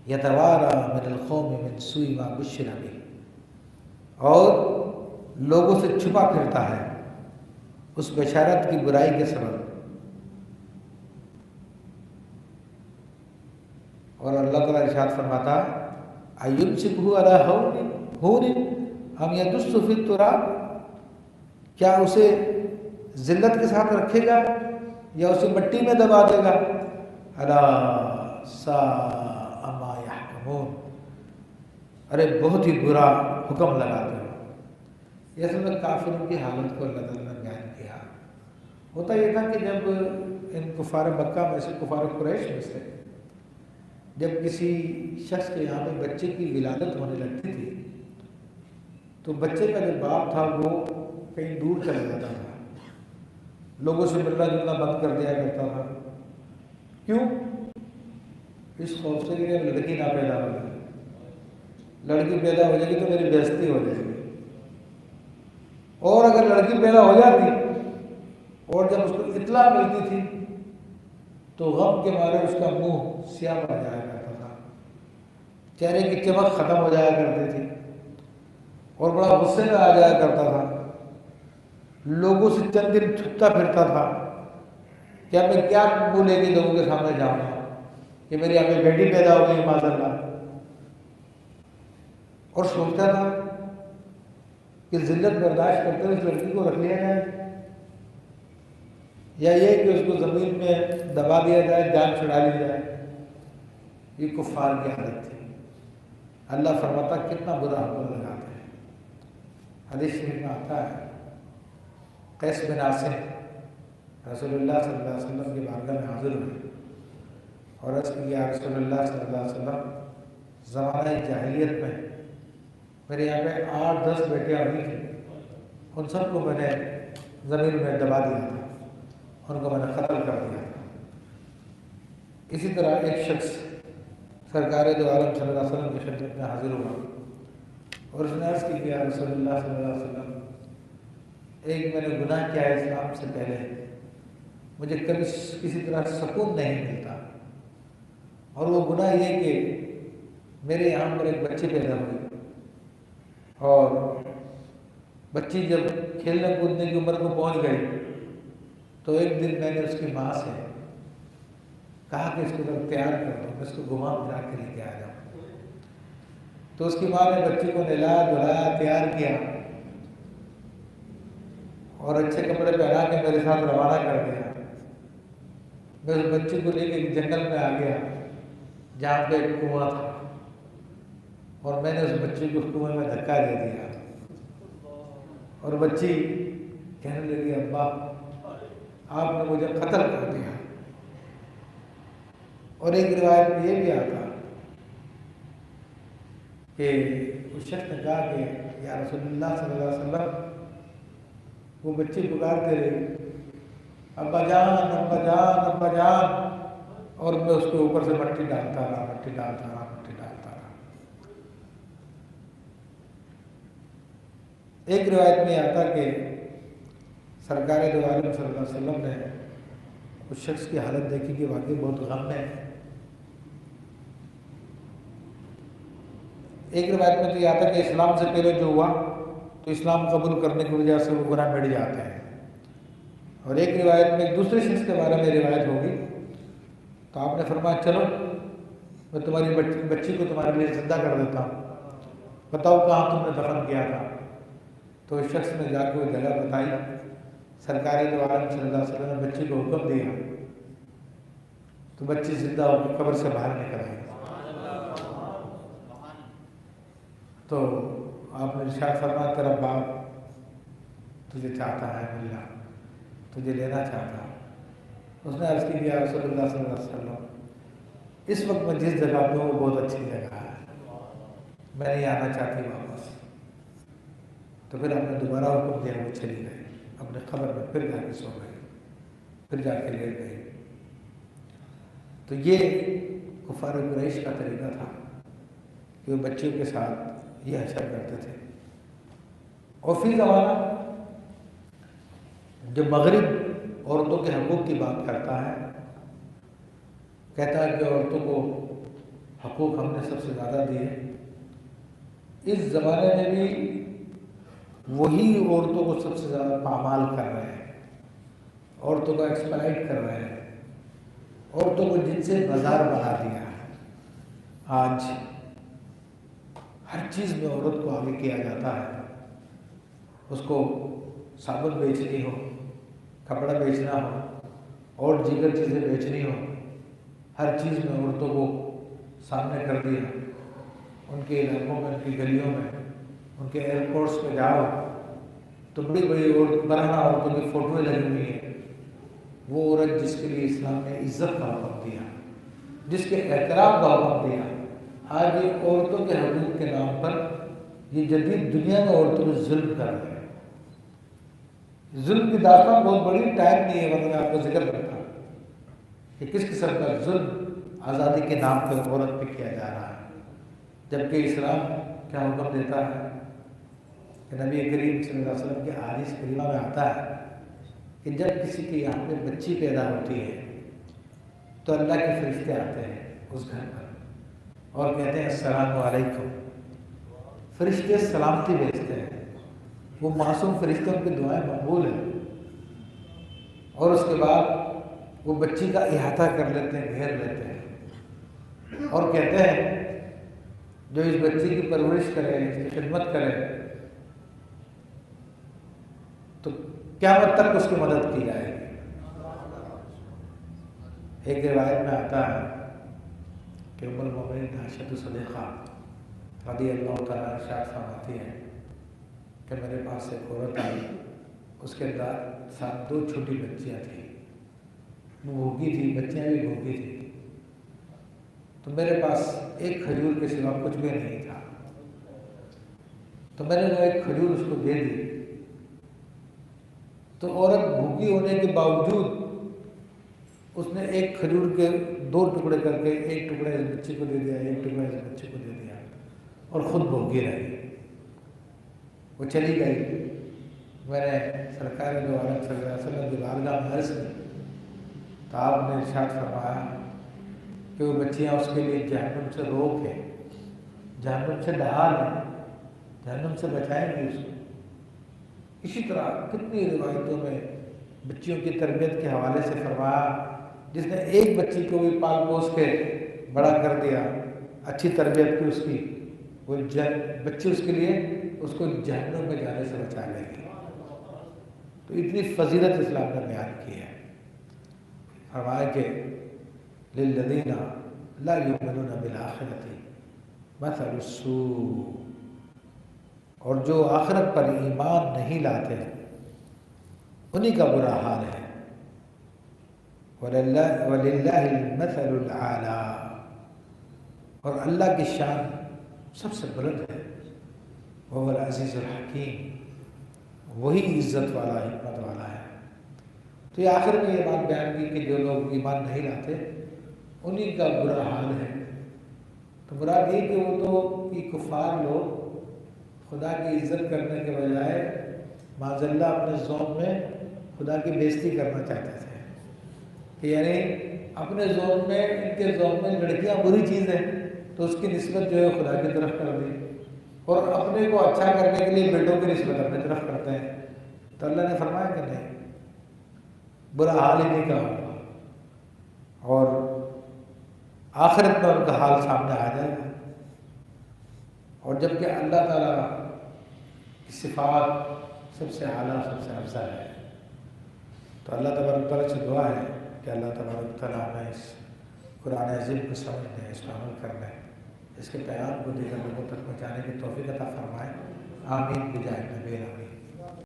یتوارا من القوم من سوء ما بشر بہ، اور لوگوں سے چھپا پھرتا ہے اس بشارت کی برائی کے سبب۔ اور اللہ تعالیٰ ارشاد فرماتا ایمسکہ علی ہون ام یدس فی التراب، کیا اسے ذلت کے ساتھ رکھے گا یا اسے مٹی میں دبا دے گا؟ الا ساء ما یحکمون، ارے بہت ہی برا حکم لگاتے ہو۔ یہ اصل میں کافروں کی حالت کو اللہ تعالیٰ نے بیان کیا۔ ہوتا یہ تھا کہ جب ان کفار مکہ میں سے، کفار قریش میں سے، جب کسی شخص کے یہاں پہ بچے کی ولادت ہونے لگتی تھی تو بچے کا جو باپ تھا وہ کہیں دور چلا جاتا تھا، لوگوں سے ملنا جلنا بند کر دیا کرتا تھا۔ کیوں؟ اس خوف سے کہ لڑکی نہ پیدا ہو جائے، لڑکی پیدا ہو جائے گی تو میری بےعزتی ہو جائے گی، اور اگر لڑکی پیدا ہو جاتی اور جب اس کو اطلاع ملتی تھی تو غم کے مارے اس کا منہ سیاہ پڑ جایا کرتا تھا، چہرے کی چمک ختم ہو جایا کرتی تھی، اور بڑا غصے میں آ جایا کرتا تھا، لوگوں سے چند دن چھپتا پھرتا تھا کہ اب میں کیا منہ لے کے لوگوں کے سامنے جاؤں گا کہ میری ابھی بیٹی پیدا ہو گئی معاذ اللہ، اور سوچتا تھا کہ ذلت برداشت کرتے ہوئے اس لڑکی کو رکھ لیا جائے یا یہ کہ اس کو زمین میں دبا دیا جائے، جان چھڑا لی جائے۔ یہ کفار کی حالت تھی۔ اللہ فرماتا کتنا برا حکم لگاتے ہیں۔ حدیث شریف میں آتا ہے قیس بن عاصم رسول اللہ صلی اللہ علیہ وسلم کی بارگاہ میں حاضر ہوئے اور عرض کی یا رسول اللہ صلی اللہ علیہ وسلم، زمانہ جاہلیت میں میرے یہاں پہ 8-10 بیٹیاں ہوئی تھیں، ان سب کو میں نے زمین میں دبا دیا تھا، ان کو میں نے قتل کر دیا تھا۔ اسی طرح ایک شخص سرکار دو عالم صلی اللہ علیہ وسلم کی خدمت میں حاضر ہوا اور اس نے عرض کی کہ یا رسول اللہ صلی اللہ علیہ وسلم، ایک میں نے گناہ کیا ہے اسلام سے پہلے، مجھے کبھی کسی طرح سکون نہیں ملتا، اور وہ گناہ یہ کہ میرے یہاں پر ایک بچی پیدا ہوئی، اور بچی جب کھیلنے کودنے کی عمر کو پہنچ گئی تو ایک دن میں نے اس کی ماں سے کہا کہ اس کو جب تیار کر دو، میں اس کو گھما پھرا کے لے کے آ جاؤں۔ تو اس کی ماں نے بچی کو نہلایا دھلایا، تیار کیا اور اچھے کپڑے پہنا کے میرے ساتھ روانہ کر دیا۔ میں اس بچی کو لے کے ایک جنگل میں آ گیا جہاں پہ ایک کنواں تھا، اور میں نے اس بچی کو کنویں میں دھکا دے دیا، اور بچی کہنے لگی ابا آپ نے مجھے قتل کر دیا۔ اور ایک روایت میں یہ بھی آتا کہ اس شخص نے کہا کہ یا رسول اللہ صلی اللہ علیہ وسلم، وہ بچی پکارتے رہی ابا جان ابا جان ابا جان، اور میں اس کے اوپر سے مٹی ڈالتا رہا، مٹی ڈالتا رہا، مٹی ڈالتا رہا۔ ایک روایت میں آتا کہ سرکار دو عالم صلی اللہ علیہ وسلم نے اس شخص کی حالت دیکھی کہ واقعی بہت غم ہے۔ ایک روایت میں تو یہ آتا کہ اسلام سے پہلے جو ہوا تو اسلام قبول کرنے کی وجہ سے وہ گناہ مٹ جاتے ہیں، اور ایک روایت میں ایک دوسرے شخص کے بارے میں روایت ہوگی تو آپ نے فرمایا چلو میں تمہاری بچی کو تمہارے لیے زندہ کر دیتا ہوں، بتاؤ کہاں تم نے دفن کیا تھا۔ تو اس شخص نے جا کے وہ جگہ بتائی، سرکار دو عالم صلی اللہ علیہ وسلم نے بچی کو حکم دیا تو بچی زندہ ہو کے قبر سے باہر نکل آئی۔ تو آپ نے ارشاد فرمایا تیرا باپ تجھے چاہتا ہے ملا، تجھے لینا چاہتا ہے۔ اس نے عرض کی کہ یا رسول اللہ صلی اللہ علیہ وسلم، اس وقت میں جس جگہ پہ ہوں وہ بہت اچھی جگہ ہے، میں نہیں آنا چاہتی واپس۔ تو پھر آپ نے دوبارہ حکم دیا، وہ چلی گئی اپنے قبر میں، پھر جا کے سو گئی، پھر جا کے لیٹ گئی۔ تو یہ کفار قریش کا طریقہ تھا کہ وہ بچوں کے ساتھ یہ حشر کرتے تھے۔ اور فی زمانہ جو مغرب عورتوں کے حقوق کی بات کرتا ہے، کہتا ہے کہ عورتوں کو حقوق ہم نے سب سے زیادہ دیے. اس زمانے میں بھی وہی عورتوں کو سب سے زیادہ پامال کر رہے ہیں، عورتوں کو ایکسپلائٹ کر رہے ہیں، عورتوں کو جن سے بازار بنا دیا ہے. آج ہر چیز میں عورت کو آگے کیا جاتا ہے. اس کو صابن بیچنی ہو، کپڑا بیچنا ہو اور دیگر چیزیں بیچنی ہو، ہر چیز میں عورتوں کو سامنے کر دیا. ان کے علاقوں میں، ان کی گلیوں میں، ان کے ایئرپورٹس پہ جاؤ تو بڑی بڑی برہنہ عورتوں کی فوٹویں لگی ہوئی ہیں. وہ عورت جس کے لیے اسلام نے عزت کا حکم دیا، جس کے احترام کا حکم دیا، آج یہ عورتوں کے حقوق کے نام پر یہ جدید دنیا میں عورتوں کو ظلم کر رہے ہیں. ظلم کی داستان بہت بڑی، ٹائم نہیں ہے ورنہ میں آپ کو ذکر کرتا کہ کس قسم کا ظلم آزادی کے نام پر عورت پہ کیا جا رہا ہے. جبکہ اسلام کیا حکم دیتا ہے کہ نبی کریم صلی اللہ علیہ وسلم کے حدیث کریمہ میں آتا ہے کہ جب کسی کے یہاں پہ بچی پیدا ہوتی ہے تو اللہ کے فرشتے آتے ہیں اس گھر پر اور کہتے ہیں السلام علیکم. فرشتے سلامتی بھیجتے ہیں. وہ معصوم فرشتوں کی دعائیں مقبول ہیں. اور اس کے بعد وہ بچی کا احاطہ کر لیتے ہیں، گھیر لیتے ہیں اور کہتے ہیں جو اس بچی کی پرورش کرے، اس کی خدمت کرے تو قیامت تک اس کی مدد کی جائے گی. ایک روایت میں آتا ہے کہ ام المؤمنین عائشہ صدیقہ رضی اللہ تعالیٰ ارشاد فرماتی ہے کہ میرے پاس ایک عورت آئی، اس کے ساتھ 2 چھوٹی بچیاں تھیں. وہ بھوکی تھی، بچیاں بھی بھوکی تھیں. تو میرے پاس ایک کھجور کے سوا کچھ بھی نہیں تھا. تو میں نے وہ ایک کھجور اس کو دے دی. تو عورت بھوکی ہونے کے باوجود اس نے ایک کھجور کے 2 ٹکڑے کر کے ایک ٹکڑا اس بچے کو دے دیا، ایک ٹکڑا اس بچے کو دے دیا اور خود بھوکی رہی. وہ چلی گئی. میں نے سرکار دو عالم صلی اللہ علیہ وسلم کی بارگاہ میں عرض کی تو آپ نے ارشاد فرمایا کہ وہ بچیاں اس کے لیے جہنم سے روک ہے، جہنم سے ڈھال ہے، جہنم سے بچائیں گے اس کو. اسی طرح کتنی روایتوں میں بچیوں کی تربیت کے حوالے سے فرمایا جس نے ایک بچی کو بھی پال پوس کے بڑا کر دیا، اچھی تربیت کی اس کی، وہ بچی اس کے لیے اس کو جہنم میں جانے سے بچا لے گی. تو اتنی فضیلت اسلام نے بیان کی ہے. فرمایا کہ للذین لا یؤمنون بالآخرۃ مثل السوء، اور جو آخرت پر ایمان نہیں لاتے انہی کا برا حال ہے. وَلِلَّهِ الْمَثَلُ الْأَعْلَىٰ، اور اللہ کی شان سب سے بلند ہے. وَهُوَ الْعَزِيزُ الْحَكِيمُ، وہی عزت والا، حکمت والا ہے. تو یہ آخر میں یہ بات بیان کی کہ جو لوگ ایمان نہیں لاتے انہی کا برا حال ہے. تو مراد یہ کہ وہ تو کہ کفار لوگ خدا کی عزت کرنے کے بجائے معاذ اللہ اپنے ذوق میں خدا کی بےزتی کرنا چاہتے تھے. کہ یعنی اپنے ذوق میں، ان کے ذوق میں لڑکیاں بری چیز ہیں تو اس کی نسبت جو ہے خدا کی طرف کر دی، اور اپنے کو اچھا کرنے کے لیے بیٹوں کی نسبت اپنی طرف کرتے ہیں. تو اللہ نے فرمایا کہ نہیں، برا حال ہی نہیں کہا اور آخرت میں ان کا حال سامنے آ جائے گا. اور جبکہ اللہ تعالیٰ کی صفات سب سے اعلیٰ، سب سے افضل ہے. تو اللہ تبارک تعالیٰ سے دعا ہے کہ اللہ تبارک تعالیٰ ہمیں اس قرآن عظیم کو سمجھنے، اس پر عمل کرنے، اس کے پیغام کو دیگر لوگوں تک پہنچانے کی توفیق عطا فرمائے. آمین بجاہ نبی آمین.